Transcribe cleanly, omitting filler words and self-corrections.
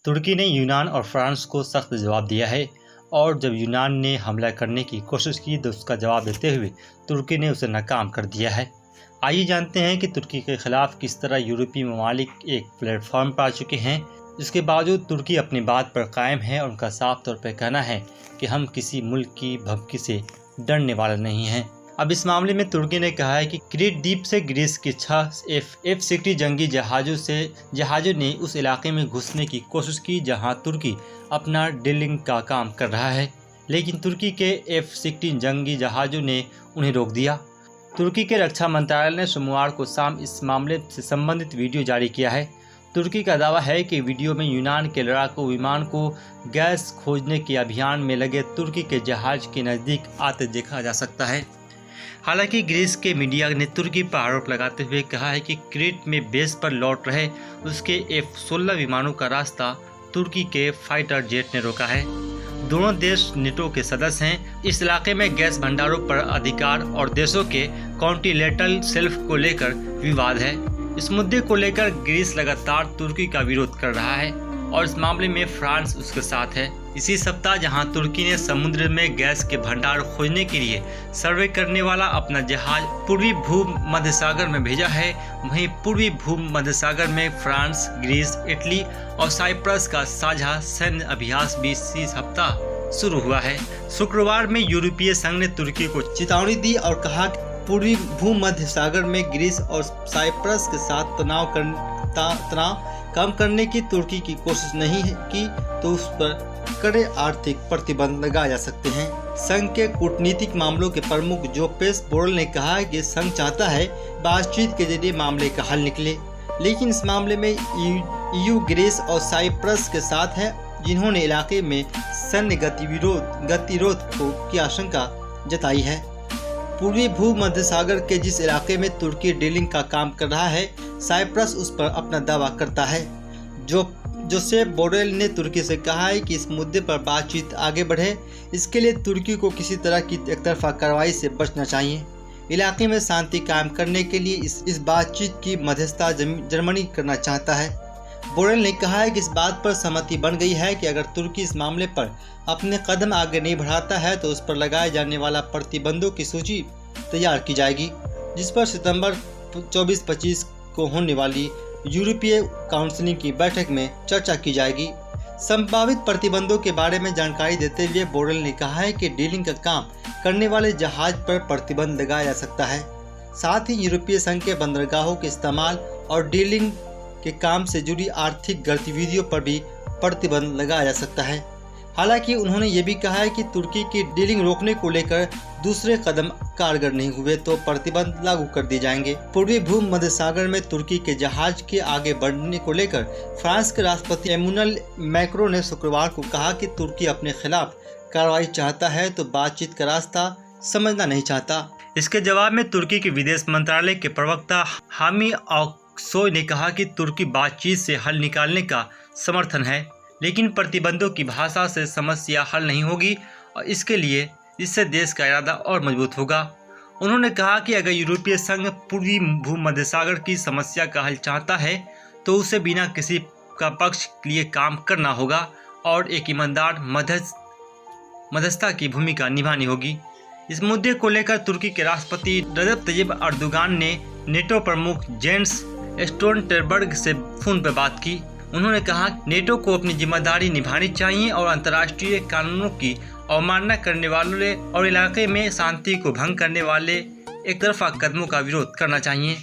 तुर्की ने यूनान और फ्रांस को सख्त जवाब दिया है और जब यूनान ने हमला करने की कोशिश की तो उसका जवाब देते हुए तुर्की ने उसे नाकाम कर दिया है। आइए जानते हैं कि तुर्की के खिलाफ किस तरह यूरोपीय ममालिक एक प्लेटफॉर्म पर आ चुके हैं। इसके बावजूद तुर्की अपनी बात पर कायम है और उनका साफ तौर पर कहना है कि हम किसी मुल्क की भभकी से डरने वाले नहीं हैं। अब इस मामले में तुर्की ने कहा है कि क्रीट द्वीप से ग्रीस के 6 F-60 जंगी जहाज़ों ने उस इलाके में घुसने की कोशिश की जहां तुर्की अपना ड्रिलिंग का काम कर रहा है, लेकिन तुर्की के F-60 जंगी जहाज़ों ने उन्हें रोक दिया। तुर्की के रक्षा मंत्रालय ने सोमवार को शाम इस मामले से संबंधित वीडियो जारी किया है। तुर्की का दावा है कि वीडियो में यूनान के लड़ाकू विमान को गैस खोजने के अभियान में लगे तुर्की के जहाज़ के नज़दीक आते देखा जा सकता है। हालांकि ग्रीस के मीडिया ने तुर्की पर आरोप लगाते हुए कहा है कि क्रीट में बेस पर लौट रहे उसके F-16 विमानों का रास्ता तुर्की के फाइटर जेट ने रोका है। दोनों देश नेटो के सदस्य हैं। इस इलाके में गैस भंडारों पर अधिकार और देशों के कॉन्टिनेंटल शेल्फ को लेकर विवाद है। इस मुद्दे को लेकर ग्रीस लगातार तुर्की का विरोध कर रहा है और इस मामले में फ्रांस उसके साथ है। इसी सप्ताह जहां तुर्की ने समुद्र में गैस के भंडार खोजने के लिए सर्वे करने वाला अपना जहाज पूर्वी भूमध्य सागर में भेजा है, वहीं पूर्वी भूमध्य में फ्रांस, ग्रीस, इटली और साइप्रस का साझा सैन्य अभ्यास भी इसी सप्ताह शुरू हुआ है। शुक्रवार में यूरोपीय संघ ने तुर्की को चेतावनी दी और कहा कि पूर्वी भूमध्य सागर में ग्रीस और साइप्रस के साथ तनाव कम करने की तुर्की की कोशिश नहीं की तो उस पर कड़े आर्थिक प्रतिबंध लगाए जा सकते हैं। संघ के कूटनीतिक मामलों के प्रमुख जोसेफ बोरेल ने कहा कि संघ चाहता है बातचीत के जरिए मामले का हल निकले, लेकिन इस मामले में EU ग्रीस और साइप्रस के साथ है, जिन्होंने इलाके में सैन्य गतिरोध की आशंका जताई है। पूर्वी भूमध्य सागर के जिस इलाके में तुर्की ड्रिलिंग का काम कर रहा है, साइप्रस उस पर अपना दावा करता है। जोसेफ बोरेल ने तुर्की से कहा है कि इस मुद्दे पर बातचीत आगे बढ़े, इसके लिए तुर्की को किसी तरह की एकतरफा कार्रवाई से बचना चाहिए। इलाके में शांति कायम करने के लिए इस बातचीत की मध्यस्थता जर्मनी करना चाहता है। बोरेल ने कहा है कि इस बात पर सहमति बन गई है कि अगर तुर्की इस मामले पर अपने कदम आगे नहीं बढ़ाता है तो उस पर लगाए जाने वाला प्रतिबंधों की सूची तैयार की जाएगी, जिस पर सितंबर 24-25 को होने वाली यूरोपीय काउंसिल की बैठक में चर्चा की जाएगी। संभावित प्रतिबंधों के बारे में जानकारी देते हुए बोरेल ने कहा है कि ड्रिलिंग का काम करने वाले जहाज पर प्रतिबंध लगाया जा सकता है। साथ ही यूरोपीय संघ के बंदरगाहों के इस्तेमाल और ड्रिलिंग के काम से जुड़ी आर्थिक गतिविधियों पर भी प्रतिबंध लगाया जा सकता है। हालांकि उन्होंने ये भी कहा है कि तुर्की की ड्रिलिंग रोकने को लेकर दूसरे कदम कारगर नहीं हुए तो प्रतिबंध लागू कर दिए जाएंगे। पूर्वी भूमध्य सागर में तुर्की के जहाज के आगे बढ़ने को लेकर फ्रांस के राष्ट्रपति एमुनुएल मैक्रों ने शुक्रवार को कहा कि तुर्की अपने खिलाफ कार्रवाई चाहता है तो बातचीत का रास्ता समझना नहीं चाहता। इसके जवाब में तुर्की के विदेश मंत्रालय के प्रवक्ता हामी अक्सोय ने कहा कि तुर्की बातचीत से हल निकालने का समर्थन है, लेकिन प्रतिबंधों की भाषा से समस्या हल नहीं होगी और इससे देश का इरादा और मजबूत होगा। उन्होंने कहा कि अगर यूरोपीय संघ पूर्वी भूमध्य सागर की समस्या का हल चाहता है तो उसे बिना किसी का पक्ष के लिए काम करना होगा और एक ईमानदार मध्यस्थता की भूमिका निभानी होगी। इस मुद्दे को लेकर तुर्की के राष्ट्रपति रजब तय्यब अर्दोगान ने नेटो प्रमुख जेंस स्टोल्टनबर्ग से फोन पर बात की। उन्होंने कहा नेटो को अपनी जिम्मेदारी निभानी चाहिए और अंतर्राष्ट्रीय कानूनों की अवमानना करने वालों और इलाके में शांति को भंग करने वाले एक तरफा कदमों का विरोध करना चाहिए।